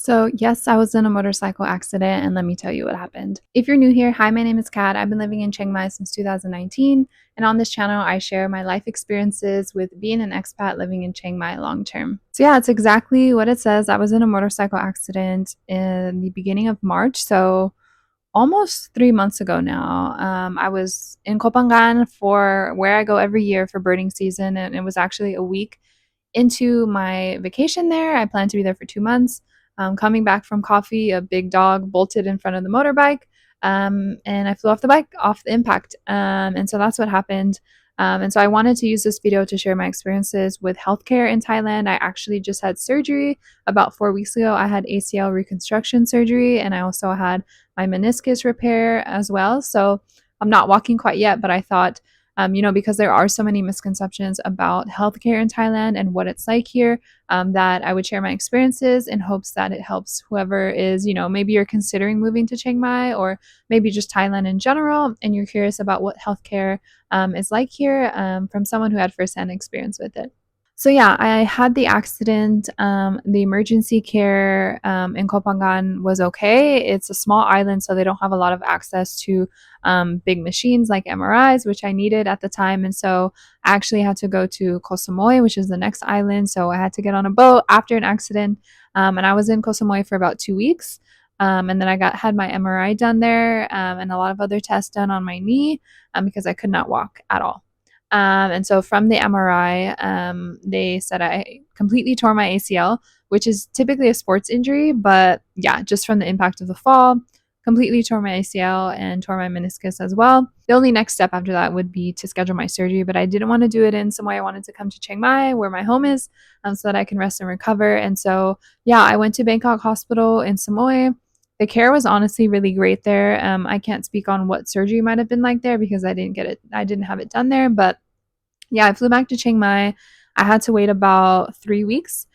So, yes, I was in a motorcycle accident, and let me tell you what happened. If you're new here, hi, my name is Kat. I've been living in Chiang Mai since 2019, and on this channel, I share my life experiences with being an expat living in Chiang Mai long term. So, yeah, it's exactly what it says. I was in a motorcycle accident in the beginning of March, so almost 3 months ago now. I was in Kopangan for where I go every year for birding season, and it was actually a week into my vacation there. I planned to be there for 2 months. Coming back from coffee, a big dog bolted in front of the motorbike, and I flew off the bike off the impact. And so that's what happened. And so I wanted to use this video to share my experiences with healthcare in Thailand. I actually just had surgery about 4 weeks ago. I had ACL reconstruction surgery, and I also had my meniscus repair as well. So I'm not walking quite yet, but I thought because there are so many misconceptions about healthcare in Thailand and what it's like here, that I would share my experiences in hopes that it helps whoever is, maybe you're considering moving to Chiang Mai or maybe just Thailand in general, and you're curious about what healthcare is like here from someone who had firsthand experience with it. So yeah, I had the accident. The emergency care in Kopangan was okay. It's a small island, so they don't have a lot of access to big machines like MRIs, which I needed at the time. And so I actually had to go to Koh Samui, which is the next island. So I had to get on a boat after an accident, and I was in Koh Samui for about 2 weeks. And then had my MRI done there, and a lot of other tests done on my knee because I could not walk at all. And so from the MRI, they said I completely tore my ACL, which is typically a sports injury, but yeah, just from the impact of the fall, completely tore my ACL and tore my meniscus as well. The only next step after that would be to schedule my surgery, but I didn't want to do it in Samui. I wanted to come to Chiang Mai, where my home is, so that I can rest and recover. And so, yeah, I went to Bangkok Hospital in Samui. The care was honestly really great there. I can't speak on what surgery might have been like there because I didn't have it done there, but yeah, I flew back to Chiang Mai. I had to wait about 3 weeks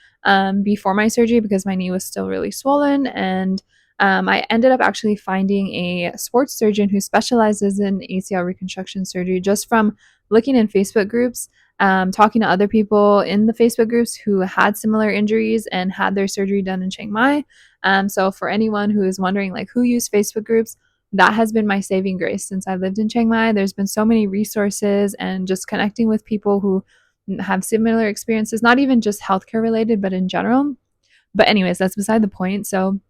before my surgery because my knee was still really swollen. And I ended up actually finding a sports surgeon who specializes in ACL reconstruction surgery just from looking in Facebook groups, talking to other people in the Facebook groups who had similar injuries and had their surgery done in Chiang Mai. So for anyone who is wondering, like, who used Facebook groups, that has been my saving grace since I lived in Chiang Mai. There's been so many resources and just connecting with people who have similar experiences, not even just healthcare related, but in general. But, anyways, that's beside the point. So,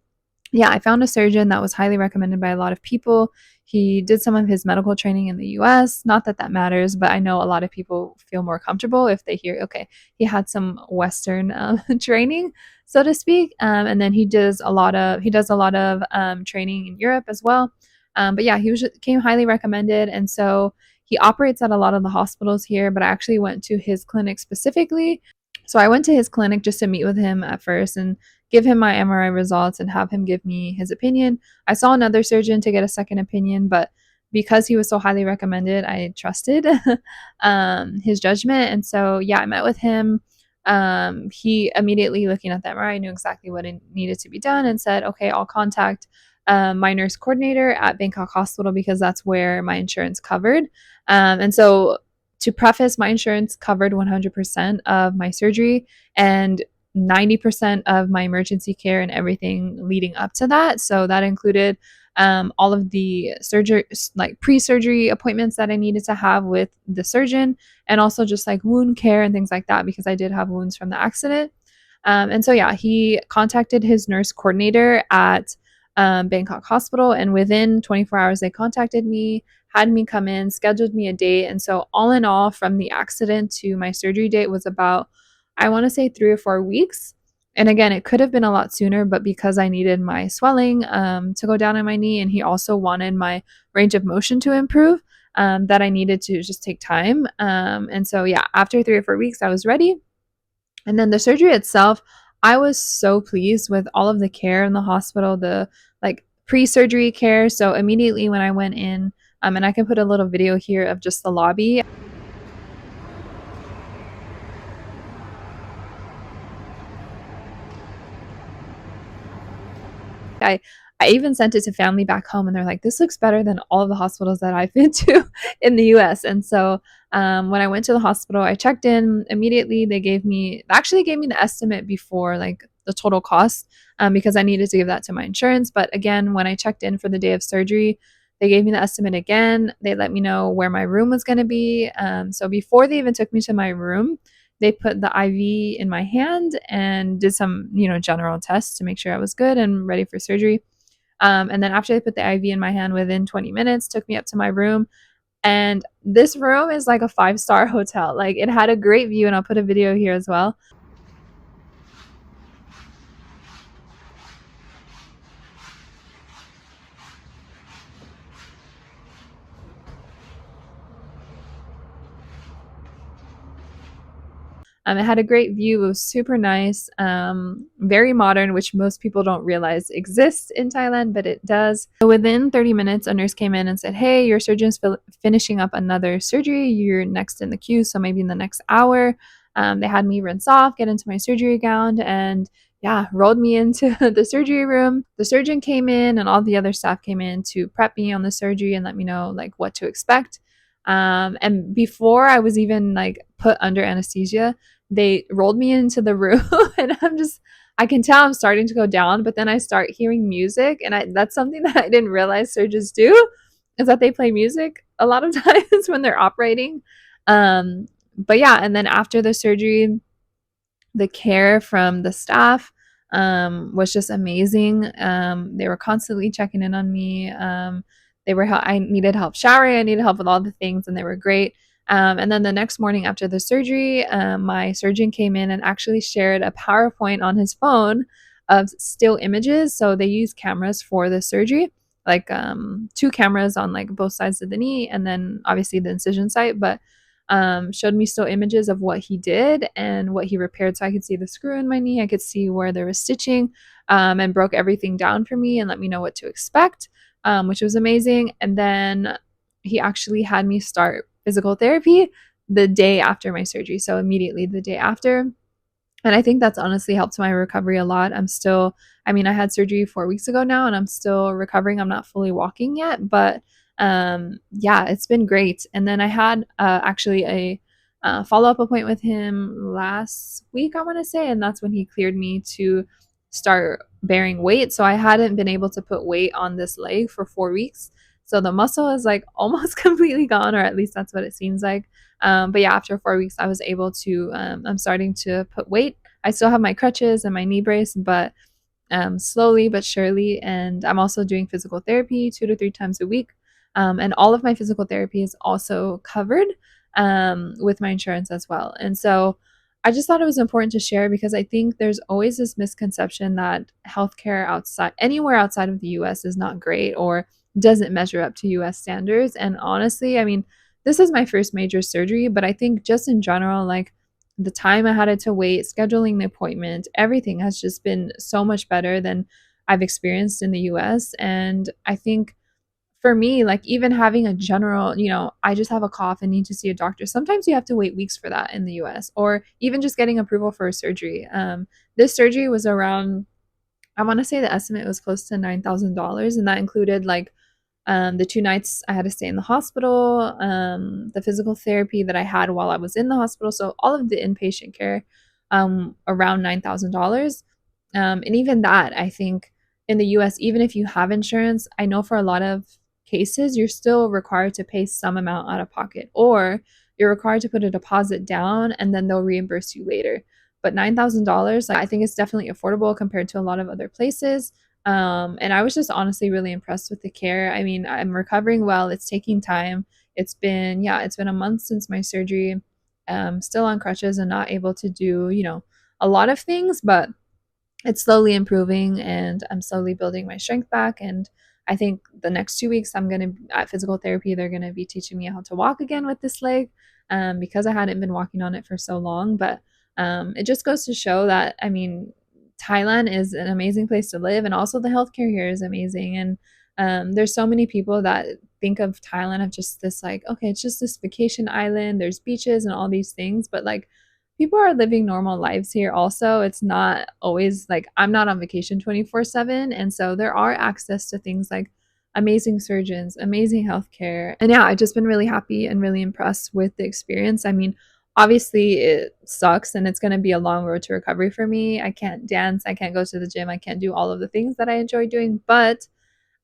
yeah, I found a surgeon that was highly recommended by a lot of people. He did some of his medical training in the US. Not that that matters, but I know a lot of people feel more comfortable if they hear, okay, he had some Western training, so to speak. And then he does a lot of training in Europe as well. But yeah, came highly recommended, and so he operates at a lot of the hospitals here. But I actually went to his clinic specifically. So I went to his clinic just to meet with him at first and give him my MRI results and have him give me his opinion. I saw another surgeon to get a second opinion, but because he was so highly recommended, I trusted his judgment. And so, yeah, I met with him. He immediately, looking at the MRI, knew exactly what it needed to be done and said, okay, I'll contact my nurse coordinator at Bangkok Hospital because that's where my insurance covered. And so, to preface, my insurance covered 100% of my surgery and 90% of my emergency care and everything leading up to that. So that included all of the surgery, like pre-surgery appointments that I needed to have with the surgeon, and also just like wound care and things like that because I did have wounds from the accident. And so, yeah, he contacted his nurse coordinator at Bangkok Hospital, and within 24 hours, they contacted me, had me come in, scheduled me a date. And so, all in all, from the accident to my surgery date was about, I want to say, 3 or 4 weeks. And again, it could have been a lot sooner, but because I needed my swelling to go down in my knee, and he also wanted my range of motion to improve, that I needed to just take time. And so, yeah, after 3 or 4 weeks, I was ready. And then the surgery itself, I was so pleased with all of the care in the hospital, the like pre-surgery care. So immediately when I went in, and I can put a little video here of just the lobby. I I even sent it to family back home, and they're like, "This looks better than all of the hospitals that I've been to in the U.S." And so, when I went to the hospital, I checked in immediately. They actually gave me the estimate before, like the total cost, because I needed to give that to my insurance. But again, when I checked in for the day of surgery, they gave me the estimate again. They let me know where my room was going to be. So before they even took me to my room, they put the IV in my hand and did some, general tests to make sure I was good and ready for surgery. And then after they put the IV in my hand, within 20 minutes, took me up to my room. And this room is like a 5-star hotel. Like, it had a great view, and I'll put a video here as well. It had a great view. It was super nice, very modern, which most people don't realize exists in Thailand, but it does. So within 30 minutes, a nurse came in and said, "Hey, your surgeon's finishing up another surgery. You're next in the queue, so maybe in the next hour." They had me rinse off, get into my surgery gown, and yeah, rolled me into the surgery room. The surgeon came in, and all the other staff came in to prep me on the surgery and let me know like what to expect. And before I was even like put under anesthesia, they rolled me into the room and I can tell I'm starting to go down, but then I start hearing music, and that's something that I didn't realize surgeons do, is that they play music a lot of times when they're operating. But yeah, and then after the surgery, the care from the staff was just amazing. They were constantly checking in on me. I needed help showering, I needed help with all the things, and they were great. And then the next morning after the surgery, my surgeon came in and actually shared a PowerPoint on his phone of still images. So they use cameras for the surgery, like 2 cameras on like both sides of the knee, and then obviously the incision site. But showed me still images of what he did and what he repaired, so I could see the screw in my knee, I could see where there was stitching, and broke everything down for me and let me know what to expect, which was amazing. And then he actually had me start physical therapy the day after my surgery, so immediately the day after. And I think that's honestly helped my recovery a lot. I had surgery 4 weeks ago now, and I'm still recovering. I'm not fully walking yet, but yeah, it's been great. And then I had actually a follow-up appointment with him last week, I want to say, and that's when he cleared me to start bearing weight. So I hadn't been able to put weight on this leg for 4 weeks. So the muscle is like almost completely gone, or at least that's what it seems like. But yeah, after 4 weeks, I was able to, I'm starting to put weight. I still have my crutches and my knee brace, but slowly but surely. And I'm also doing physical therapy 2 to 3 times a week. And all of my physical therapy is also covered with my insurance as well. And so I just thought it was important to share, because I think there's always this misconception that healthcare anywhere outside of the US is not great or doesn't measure up to US standards. And honestly, this is my first major surgery, but I think just in general, like the time I had to wait, scheduling the appointment, everything has just been so much better than I've experienced in the US. And I think for me, like even having a general, I just have a cough and need to see a doctor. Sometimes you have to wait weeks for that in the US, or even just getting approval for a surgery. This surgery was around, I want to say the estimate was close to $9,000, and that included like the 2 nights I had to stay in the hospital, the physical therapy that I had while I was in the hospital. So all of the inpatient care, around $9,000. And even that, I think in the US, even if you have insurance, I know for a lot of cases, you're still required to pay some amount out of pocket, or you're required to put a deposit down and then they'll reimburse you later. But $9,000, I think it's definitely affordable compared to a lot of other places. And I was just honestly really impressed with the care. I'm recovering well. It's taking time. It's been a month since my surgery. Still on crutches and not able to do, a lot of things, but it's slowly improving, and I'm slowly building my strength back. And I think the next 2 weeks I'm going to, at physical therapy, they're going to be teaching me how to walk again with this leg, because I hadn't been walking on it for so long. But it just goes to show that, Thailand is an amazing place to live, and also the healthcare here is amazing. And there's so many people that think of Thailand of just this, like, okay, it's just this vacation island, there's beaches and all these things, but like people are living normal lives here also. It's not always like I'm not on vacation 24/7, and so there are access to things like amazing surgeons, amazing healthcare. And yeah, I've just been really happy and really impressed with the experience. Obviously, it sucks and it's going to be a long road to recovery for me. I can't dance, I can't go to the gym, I can't do all of the things that I enjoy doing, but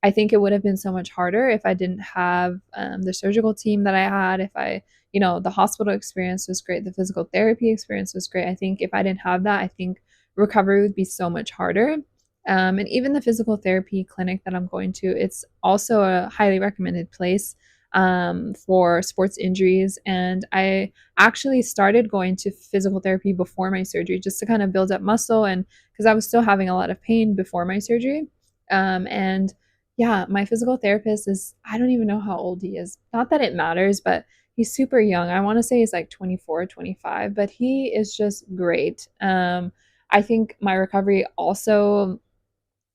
I think it would have been so much harder if I didn't have the surgical team that I had. If I, the hospital experience was great, the physical therapy experience was great. I think if I didn't have that, I think recovery would be so much harder. And even the physical therapy clinic that I'm going to, it's also a highly recommended place for sports injuries. And I actually started going to physical therapy before my surgery just to kind of build up muscle, and because I was still having a lot of pain before my surgery. And yeah, my physical therapist is, I don't even know how old he is. Not that it matters, but he's super young. I want to say he's like 24, 25, but he is just great. I think my recovery also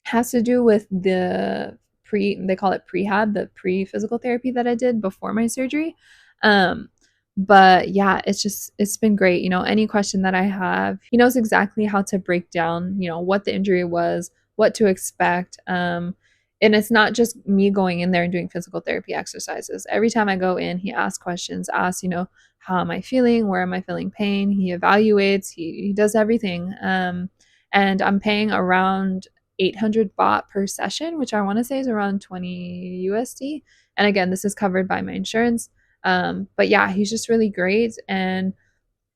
has to do with they call it prehab, the pre-physical therapy that I did before my surgery. Um, but yeah, it's been great. Any question that I have, he knows exactly how to break down, what the injury was, what to expect. And it's not just me going in there and doing physical therapy exercises. Every time I go in, he asks questions, asks, how am I feeling? Where am I feeling pain? He evaluates, he does everything. And I'm paying around 800 baht per session, which I want to say is around 20 USD. And again, this is covered by my insurance. But yeah, he's just really great. And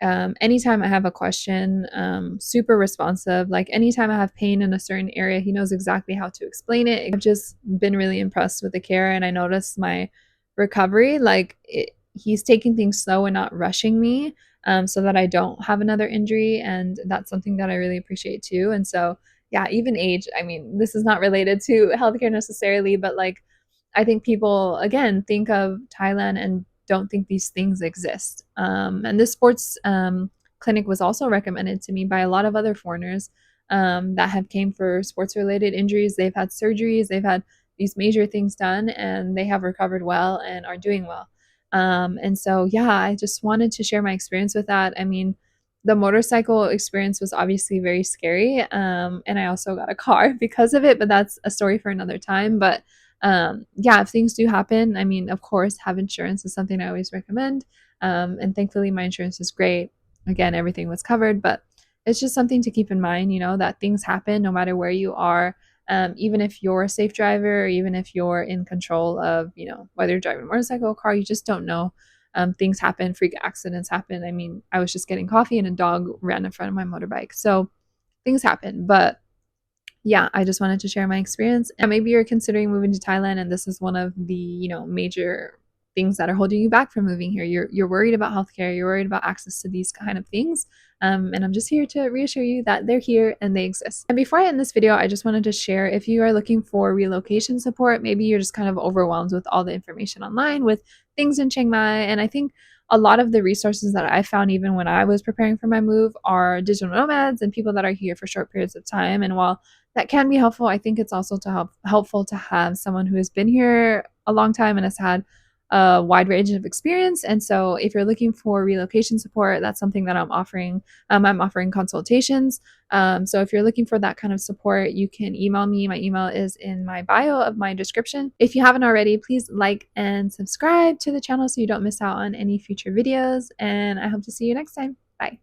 anytime I have a question, super responsive. Like anytime I have pain in a certain area, he knows exactly how to explain it. I've just been really impressed with the care, and I noticed my recovery. He's taking things slow and not rushing me, so that I don't have another injury, and that's something that I really appreciate too. And so, yeah, even age. I mean, this is not related to healthcare necessarily, but like I think people again think of Thailand and don't think these things exist. And this sports clinic was also recommended to me by a lot of other foreigners that have came for sports related injuries. They've had surgeries, they've had these major things done, and they have recovered well and are doing well. And so, yeah, I just wanted to share my experience with that. I mean, the motorcycle experience was obviously very scary. And I also got a car because of it, but that's a story for another time. But yeah, if things do happen, I mean, of course, have insurance is something I always recommend. And thankfully, my insurance is great. Again, everything was covered, but it's just something to keep in mind, that things happen no matter where you are. Even if you're a safe driver, or even if you're in control of, whether you're driving a motorcycle or car, you just don't know. Things happen, freak accidents happen. I mean, I was just getting coffee and a dog ran in front of my motorbike. So things happen, but yeah, I just wanted to share my experience. And maybe you're considering moving to Thailand and this is one of the, major things that are holding you back from moving here. You're worried about healthcare, you're worried about access to these kind of things. And I'm just here to reassure you that they're here and they exist. And before I end this video, I just wanted to share, if you are looking for relocation support, maybe you're just kind of overwhelmed with all the information online with things in Chiang Mai. And I think a lot of the resources that I found, even when I was preparing for my move, are digital nomads and people that are here for short periods of time. And while that can be helpful, I think it's also helpful to have someone who has been here a long time and has had a wide range of experience. And so if you're looking for relocation support, that's something that I'm offering. I'm offering consultations. So if you're looking for that kind of support, you can email me. My email is in my bio of my description. If you haven't already, please like and subscribe to the channel so you don't miss out on any future videos. And I hope to see you next time. Bye.